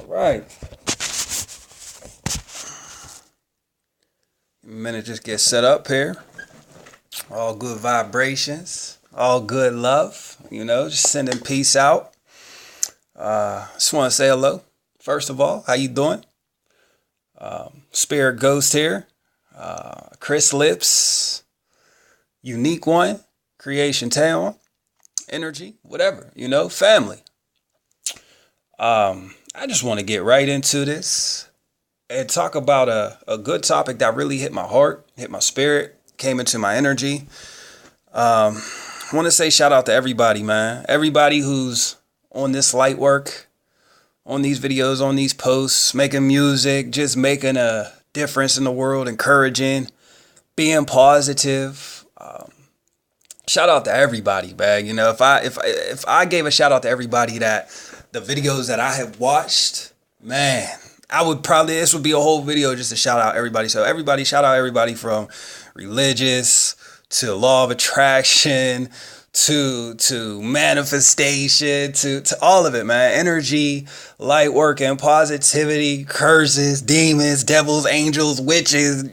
Right. A minute, just get set up here. All good vibrations, all good love. Just sending peace out. Just want to say hello. First of all, how you doing? Spirit Ghost here. Chris Lips, Unique One, Creation Town, Energy, whatever. Family. I just want to get right into this and talk about a good topic that really hit my heart, hit my spirit, came into my energy. I want to say shout out to everybody, man. Everybody who's on this light work, on these videos, on these posts, making music, just making a difference in the world, encouraging, being positive. Shout out to everybody, man. If I gave a shout out to everybody that the videos that I have watched, man, this would be a whole video just to shout out everybody. So everybody, shout out everybody from religious to law of attraction to manifestation to all of it, man. Energy, light work, and positivity, curses, demons, devils, angels, witches,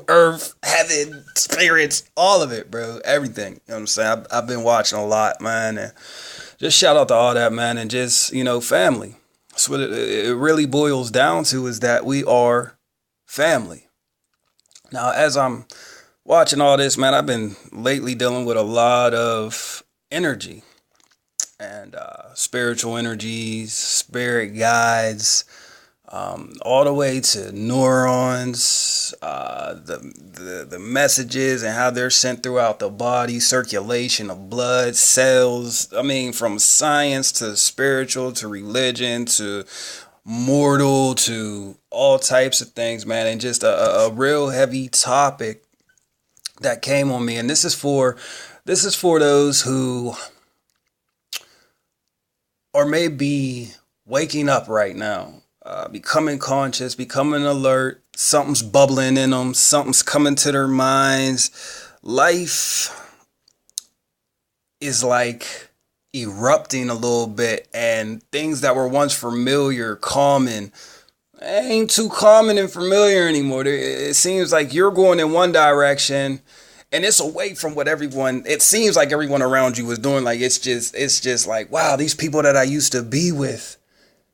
earth, heaven, spirits, all of it, bro. Everything. You know what I'm saying? I've been watching a lot, man. And just shout out to all that, man. And just, family. That's what it really boils down to, is that we are family. Now, as I'm watching all this, man, I've been lately dealing with a lot of energy and spiritual energies, spirit guides, all the way to neurons, the messages and how they're sent throughout the body, circulation of blood, cells. I mean, from science to spiritual to religion to mortal to all types of things, man. And just a real heavy topic that came on me. And this is for those who are maybe waking up right now, becoming conscious, becoming alert. Something's bubbling in them. Something's coming to their minds. Life is like erupting a little bit, and things that were once familiar, common, ain't too common and familiar anymore. It seems like you're going in one direction and it's away from what it seems like everyone around you is doing. Like, it's just like, wow, these people that I used to be with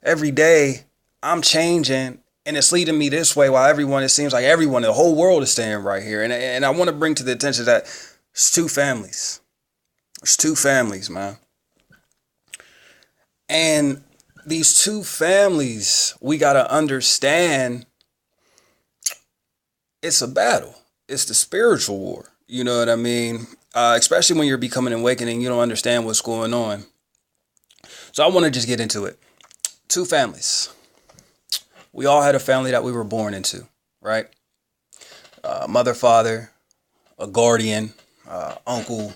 every day, I'm changing and it's leading me this way, while it seems like everyone, the whole world is staying right here. And I want to bring to the attention that it's two families. There's two families, man. And these two families, we got to understand it's a battle. It's the spiritual war. You know what I mean? Especially when you're becoming awakening, you don't understand what's going on. So I want to just get into it. Two families. We all had a family that we were born into, right? Mother, father, a guardian, uncle,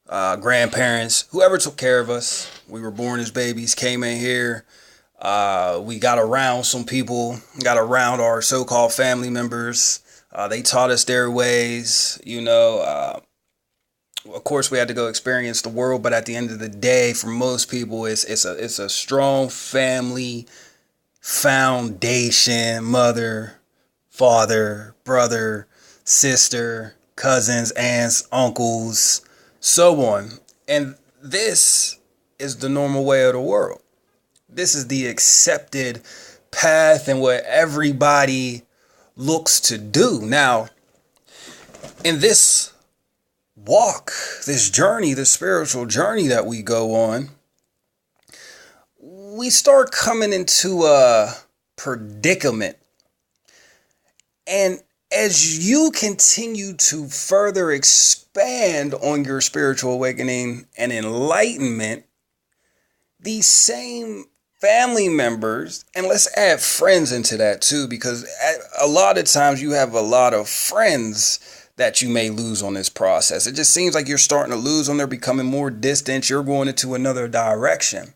grandparents, whoever took care of us. We were born as babies, came in here. We got around some people, got around our so-called family members. They taught us their ways, of course we had to go experience the world, but at the end of the day, for most people, it's a strong family foundation: mother, father, brother, sister, cousins, aunts, uncles, so on. And this is the normal way of the world. This is the accepted path and what everybody looks to do. Now, in this walk, this journey, this spiritual journey that we go on, we start coming into a predicament. And as you continue to further expand on your spiritual awakening and enlightenment, these same family members, and let's add friends into that too, because a lot of times you have a lot of friends that you may lose on this process. It just seems like you're starting to lose them. They're becoming more distant. You're going into another direction.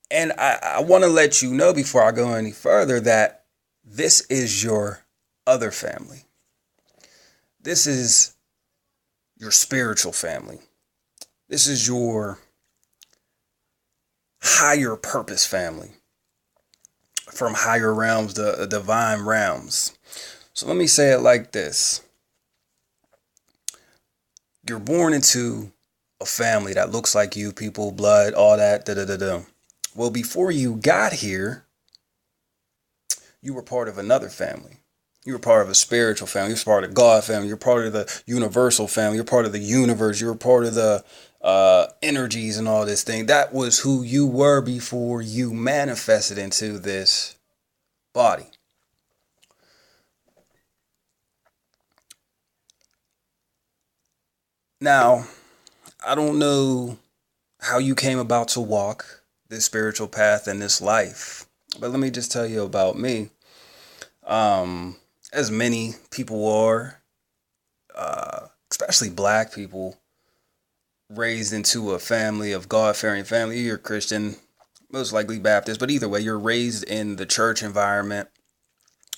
And I want to let you know, before I go any further, that this is your other family. This is your spiritual family. This is your higher purpose family from higher realms, the divine realms. So let me say it like this. You're born into a family that looks like you, people, blood, all that, da-da-da-da. Well, before you got here, you were part of another family. You were part of a spiritual family. You were part of the God family. You're part of the universal family. You're part of the universe. You're part of the energies and all this thing. That was who you were before you manifested into this body. Now, I don't know how you came about to walk this spiritual path in this life, but let me just tell you about me. As many people are, especially black people, raised into a family of God-fearing family. You're Christian, most likely Baptist, but either way, you're raised in the church environment.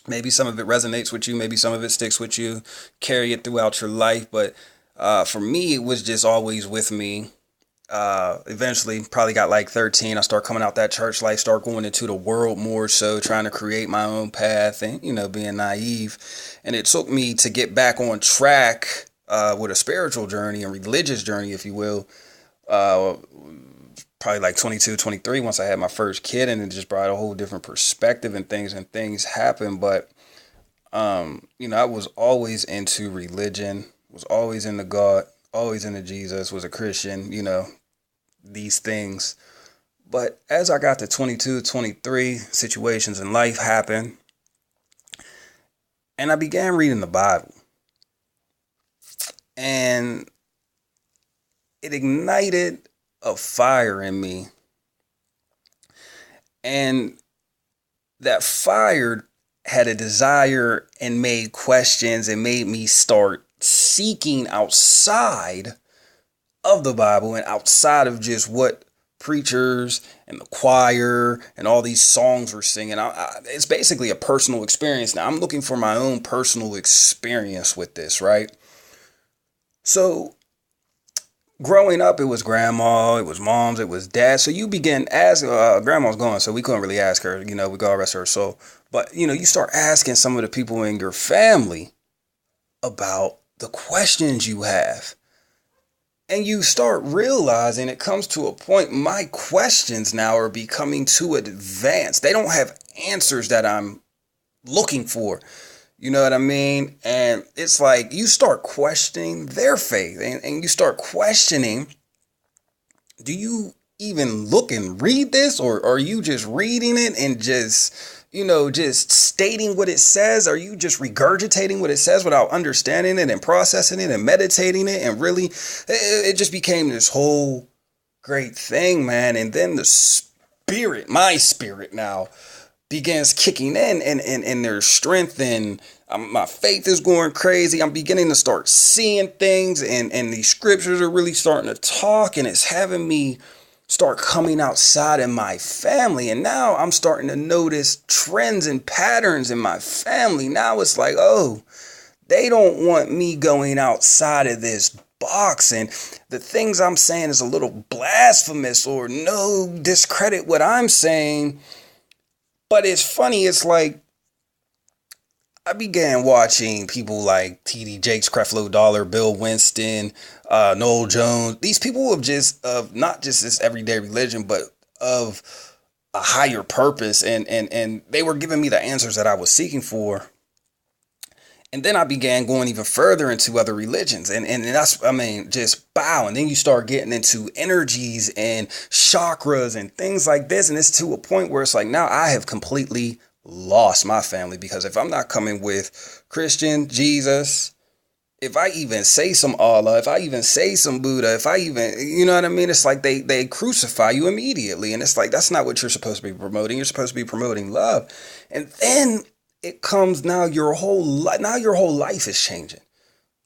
Maybe some of it resonates with you, maybe some of it sticks with you, carry it throughout your life, but for me, it was just always with me. Eventually, probably got like 13. I start coming out that church life, start going into the world more so, trying to create my own path and, being naive. And it took me to get back on track with a spiritual journey and religious journey, if you will. Probably like 22, 23, once I had my first kid, and it just brought a whole different perspective and things happen. But, I was always into religion. Was always into God, always into Jesus, was a Christian, these things. But as I got to 22, 23, situations in life happened, and I began reading the Bible. And it ignited a fire in me. And that fire had a desire and made questions and made me start seeking outside of the Bible and outside of just what preachers and the choir and all these songs were singing. It's basically a personal experience. Now I'm looking for my own personal experience with this, right? So growing up, it was grandma, it was moms, it was dad. So you begin asking, grandma's gone, so we couldn't really ask her, we God rest her soul. But, you start asking some of the people in your family about the questions you have. And you start realizing it comes to a point, my questions now are becoming too advanced. They don't have answers that I'm looking for. You know what I mean? And it's like you start questioning their faith, and you start questioning, do you even look and read this, or are you just reading it and just stating what it says? Are you just regurgitating what it says without understanding it and processing it and meditating it? And really, it just became this whole great thing, man. And then my spirit now begins kicking in, and there's strength, and my faith is going crazy. I'm beginning to start seeing things, and these scriptures are really starting to talk, and it's having me start coming outside in my family. And now I'm starting to notice trends and patterns in my family. Now it's like, oh, they don't want me going outside of this box, and the things I'm saying is a little blasphemous, or no, discredit what I'm saying. But it's funny, it's like I began watching people like TD Jakes, Creflo Dollar, Bill Winston, Noel Jones. These people of not just this everyday religion, but of a higher purpose. And they were giving me the answers that I was seeking for. And then I began going even further into other religions. And that's, just bow. And then you start getting into energies and chakras and things like this. And it's to a point where it's like, now I have completely lost my family, because if I'm not coming with Christian, Jesus, if I even say some Allah, if I even say some Buddha, if I even, you know what I mean? It's like they crucify you immediately. And it's like, that's not what you're supposed to be promoting. You're supposed to be promoting love. And then it comes, now your whole life is changing.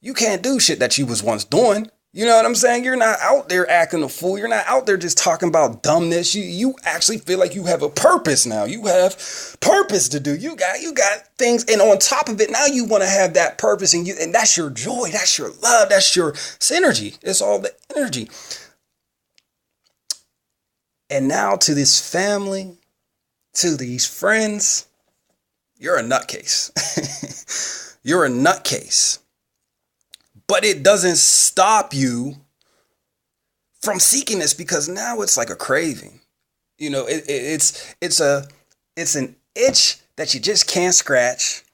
You can't do shit that you was once doing. You know what I'm saying? You're not out there acting a fool. You're not out there just talking about dumbness. You actually feel like you have a purpose now. You have purpose to do. You got things, and on top of it, now you want to have that purpose, and that's your joy, that's your love, that's your synergy. It's all the energy. And now to this family, to these friends, you're a nutcase. You're a nutcase. But it doesn't stop you from seeking this, because now it's like a craving. You know, it's an itch that you just can't scratch.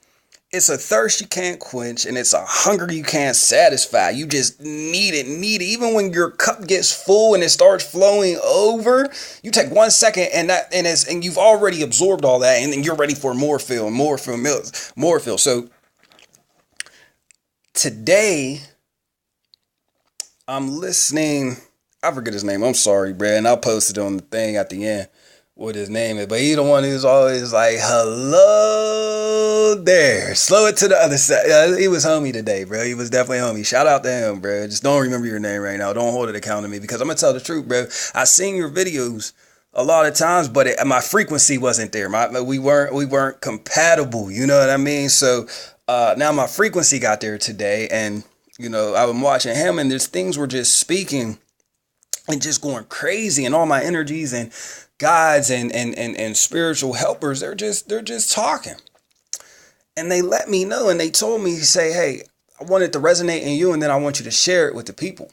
It's a thirst you can't quench, and it's a hunger you can't satisfy. You just need it. Even when your cup gets full and it starts flowing over, you take 1 second and you've already absorbed all that, and then you're ready for more fill, more fill, more fill. So today I'm listening. I forget his name. I'm sorry, Brad. And I'll post it on the thing at the end what his name is. But he the one who's always like, hello there. Slow it to the other side. He was homie today, bro. He was definitely homie. Shout out to him, bro. Just don't remember your name right now. Don't hold it account to me, because I'm going to tell the truth, bro. I seen your videos a lot of times, but my frequency wasn't there. We weren't compatible. You know what I mean? So now my frequency got there today, and you know, I've been watching him, and there's things were just speaking and just going crazy, and all my energies and guides and spiritual helpers, they're just talking. And they let me know, and they told me, say, hey, I want it to resonate in you, and then I want you to share it with the people.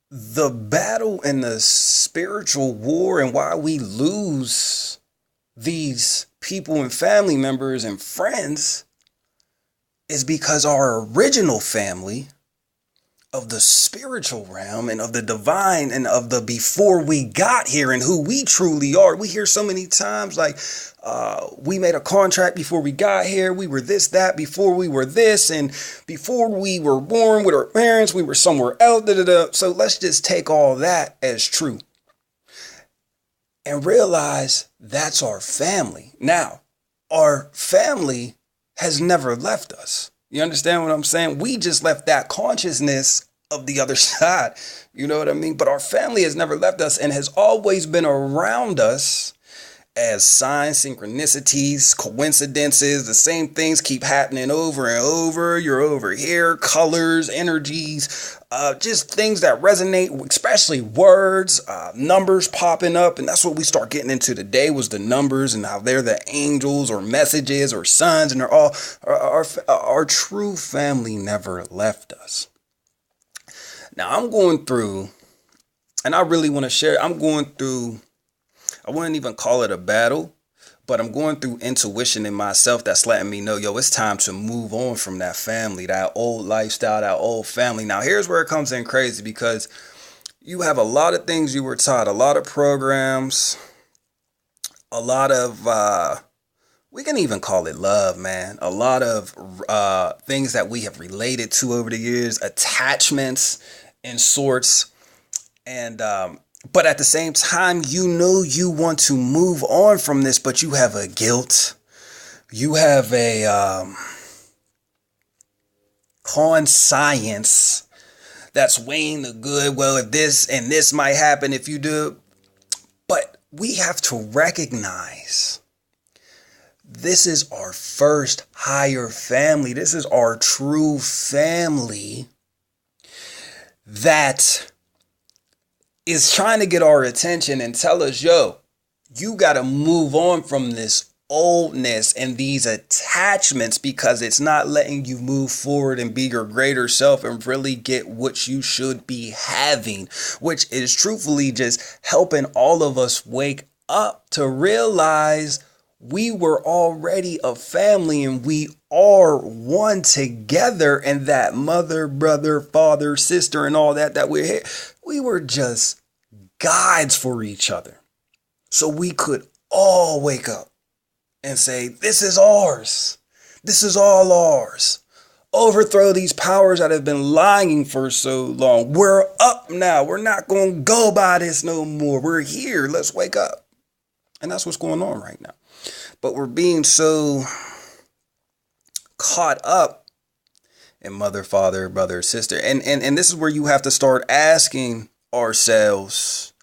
The battle and the spiritual war, and why we lose these people and family members and friends, is because our original family of the spiritual realm and of the divine and of the before we got here and who we truly are. We hear so many times like, we made a contract before we got here. We were this, that, before we were this. And before we were born with our parents, we were somewhere else. Da, da, da. So let's just take all that as true and realize that's our family. Now, our family has never left us. You understand what I'm saying? We just left that consciousness of the other side. You know what I mean? But our family has never left us and has always been around us as signs, synchronicities, coincidences. The same things keep happening over and over. You're over here, colors, energies, just things that resonate, especially words, numbers popping up. And that's what we start getting into today, was the numbers and how they're the angels or messages or signs. And they're all, our true family never left us. Now I'm going through, and I really want to share, I wouldn't even call it a battle, but I'm going through intuition in myself that's letting me know, yo, it's time to move on from that family, that old lifestyle, that old family. Now, here's where it comes in crazy, because you have a lot of things you were taught, a lot of programs, a lot of, we can even call it love, man. A lot of things that we have related to over the years, attachments and sorts. And, but at the same time, you know you want to move on from this, but you have a guilt. You have a conscience that's weighing the good. Well, if this and this might happen if you do. But we have to recognize this is our first higher family. This is our true family that is trying to get our attention and tell us, yo, you got to move on from this oldness and these attachments, because it's not letting you move forward and be your greater self and really get what you should be having, which is truthfully just helping all of us wake up to realize we were already a family and we are one together, and that mother, brother, father, sister, and all that we're here, we were just guides for each other. So we could all wake up and say, this is ours. This is all ours. Overthrow these powers that have been lying for so long. We're up now. We're not going to go by this no more. We're here. Let's wake up. And that's what's going on right now. But we're being so caught up in mother, father, brother, sister. And this is where you have to start asking ourselves,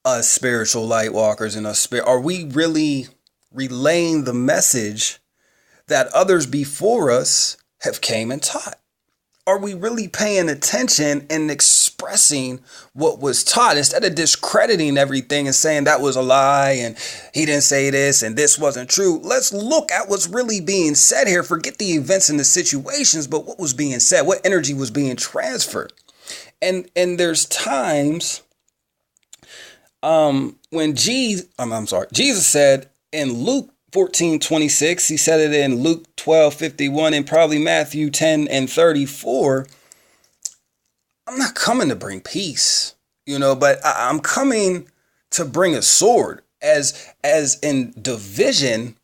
us spiritual light walkers and us spirit, are we really relaying the message that others before us have came and taught? Are we really paying attention and expressing what was taught instead of discrediting everything and saying that was a lie and he didn't say this and this wasn't true. Let's look at what's really being said here. Forget the events and the situations, but what was being said, what energy was being transferred. And there's times when Jesus said in Luke 14:26, he said it in Luke 12:51 and probably Matthew 10:34. I'm not coming to bring peace, but I'm coming to bring a sword as in division.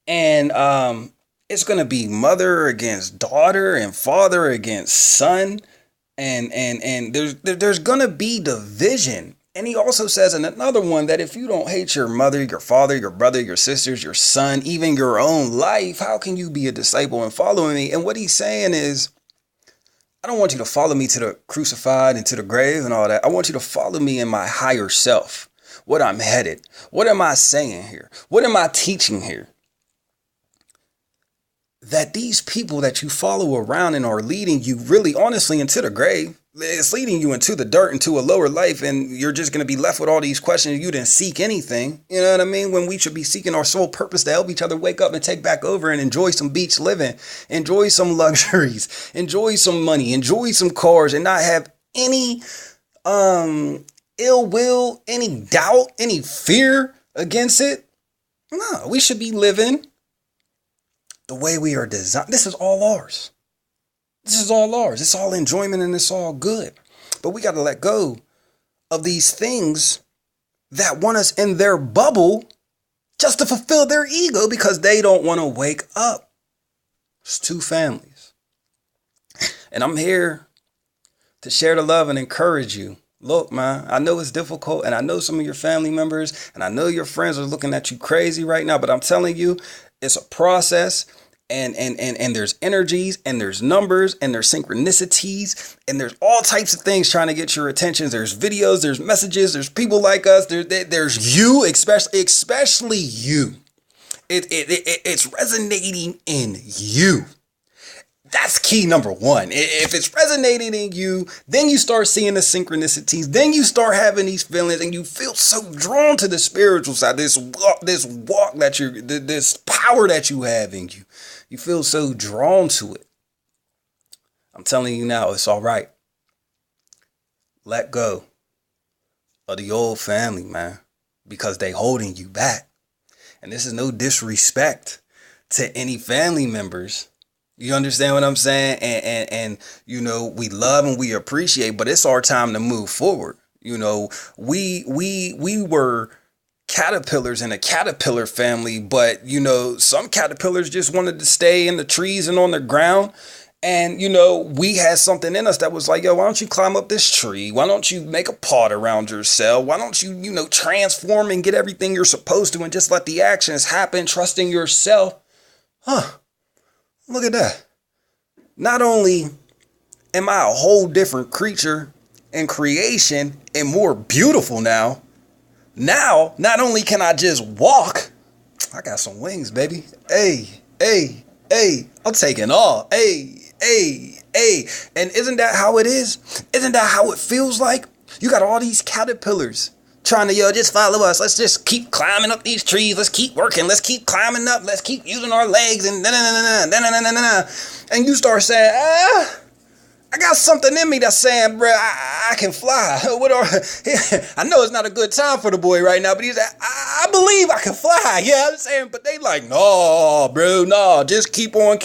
And it's going to be mother against daughter and father against son. And there's going to be division. And he also says in another one that if you don't hate your mother, your father, your brother, your sisters, your son, even your own life, how can you be a disciple and following me? And what he's saying is, I don't want you to follow me to the crucified and to the grave and all that. I want you to follow me in my higher self, what I'm headed. What am I saying here? What am I teaching here? That these people that you follow around and are leading you really honestly into the grave. It's leading you into the dirt, into a lower life, and you're just going to be left with all these questions. You didn't seek anything. You know what I mean? When we should be seeking our sole purpose to help each other wake up and take back over and enjoy some beach living, enjoy some luxuries, enjoy some money, enjoy some cars, and not have any ill will, any doubt, any fear against it. No, we should be living the way we are designed. This is all ours. This is all ours. It's all enjoyment and it's all good. But we got to let go of these things that want us in their bubble just to fulfill their ego because they don't want to wake up. It's two families. And I'm here to share the love and encourage you. Look, man, I know it's difficult and I know some of your family members and I know your friends are looking at you crazy right now, but I'm telling you, it's a process. And there's energies and there's numbers and there's synchronicities and there's all types of things trying to get your attention. There's videos, there's messages, there's people like us. There's you, especially you. It's resonating in you. That's key number one. If it's resonating in you, then you start seeing the synchronicities. Then you start having these feelings, and you feel so drawn to the spiritual side. This walk that this power that you have in you. You feel so drawn to it. I'm telling you now, it's all right. Let go of the old family, man, because they holding you back. And this is no disrespect to any family members. You understand what I'm saying? And we love and we appreciate, but it's our time to move forward. We were caterpillars in a caterpillar family, but some caterpillars just wanted to stay in the trees and on the ground. And we had something in us that was like, yo, why don't you climb up this tree? Why don't you make a pod around your cell? Why don't you transform and get everything you're supposed to and just let the actions happen, trusting yourself? Look at that. Not only am I a whole different creature in creation and more beautiful now, not only can I just walk, I got some wings, baby. Hey, I'm taking off. Hey. And isn't that how it is? Isn't that how it feels like? You got all these caterpillars trying to, just follow us. Let's just keep climbing up these trees. Let's keep working. Let's keep climbing up. Let's keep using our legs and and you start saying, I got something in me that's saying, bro, I can fly. I know it's not a good time for the boy right now, but he's like, I believe I can fly. Yeah, I'm saying, but they like, no, bro, no, just keep on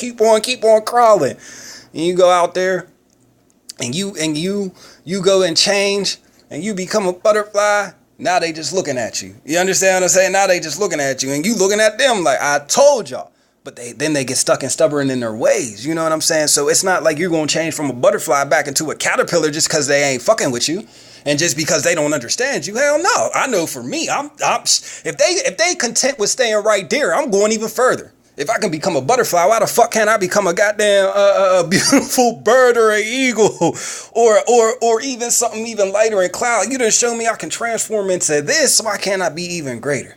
crawling. And you go out there and you go and change and you become a butterfly. Now they just looking at you. You understand what I'm saying? Now they just looking at you and you looking at them like, I told y'all. But then they get stuck and stubborn in their ways. You know what I'm saying? So it's not like you're going to change from a butterfly back into a caterpillar just because they ain't fucking with you. And just because they don't understand you. Hell no. I know for me, if they content with staying right there, I'm going even further. If I can become a butterfly, why the fuck can't I become a goddamn a beautiful bird or an eagle or even something even lighter in cloud? You done show me I can transform into this. Why can't I be even greater?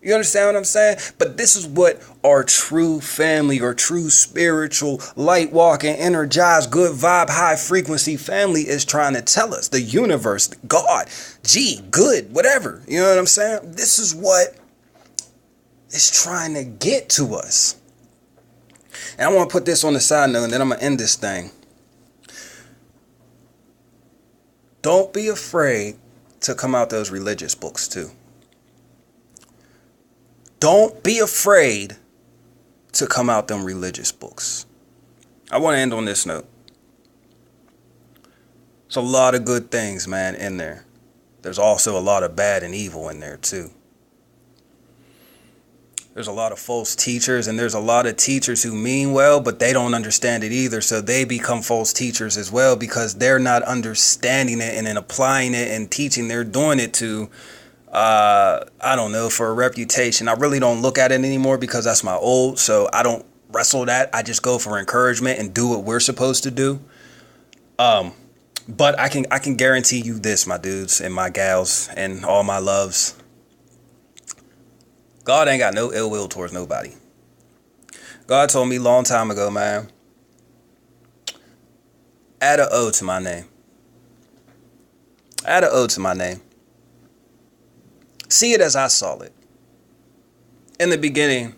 You understand what I'm saying? But this is what our true family or true spiritual, light walking, energized, good vibe, high frequency family is trying to tell us. The universe, God, G, good, whatever. You know what I'm saying? This is what it's trying to get to us. And I want to put this on the side note and then I'm going to end this thing. Don't be afraid to come out those religious books too. Don't be afraid to come out them religious books. I want to end on this note. There's a lot of good things, man, in there. There's also a lot of bad and evil in there too. There's a lot of false teachers, and there's a lot of teachers who mean well, but they don't understand it either. So they become false teachers as well because they're not understanding it and then applying it and teaching. They're doing it to I don't know, for a reputation. I really don't look at it anymore because that's my old, so I don't wrestle that. I just go for encouragement and do what we're supposed to do. But I can guarantee you this, my dudes and my gals and all my loves. God ain't got no ill will towards nobody. God told me a long time ago, man, add an O to my name. Add an O to my name. See it as I saw it. In the beginning,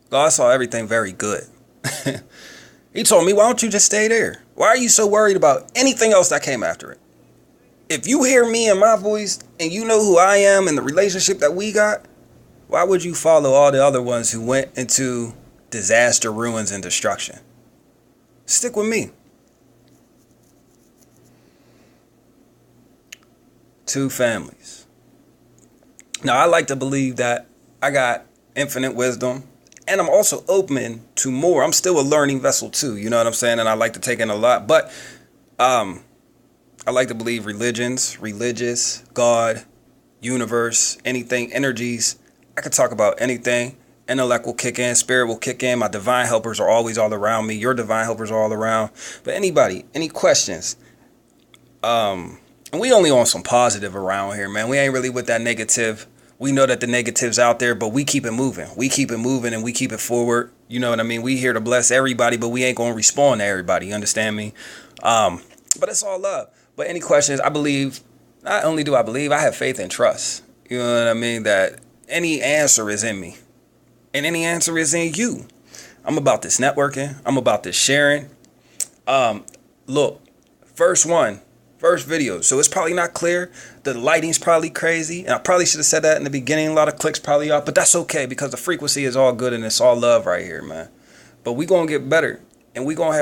God saw everything very good. He told me, why don't you just stay there? Why are you so worried about anything else that came after it? If you hear me and my voice and you know who I am and the relationship that we got, why would you follow all the other ones who went into disaster, ruins, and destruction? Stick with me. Two families. Now, I like to believe that I got infinite wisdom and I'm also open to more. I'm still a learning vessel too. You know what I'm saying? And I like to take in a lot. But I like to believe religions, religious, God, universe, anything, energies. I could talk about anything. Intellect will kick in. Spirit will kick in. My divine helpers are always all around me. Your divine helpers are all around. But anybody, any questions? And we only on some positive around here, man. We ain't really with that negative. We know that the negative's out there, but we keep it moving. We keep it moving and we keep it forward. You know what I mean? We here to bless everybody, but we ain't going to respond to everybody. You understand me? But it's all love. But any questions? I believe, not only do I believe, I have faith and trust. You know what I mean? That any answer is in me and any answer is in you. I'm about this networking. I'm about this sharing. Look, first video. So it's probably not clear. The lighting's probably crazy. And I probably should have said that in the beginning. A lot of clicks probably off, but that's okay because the frequency is all good and it's all love right here, man. But we going to get better and we going to have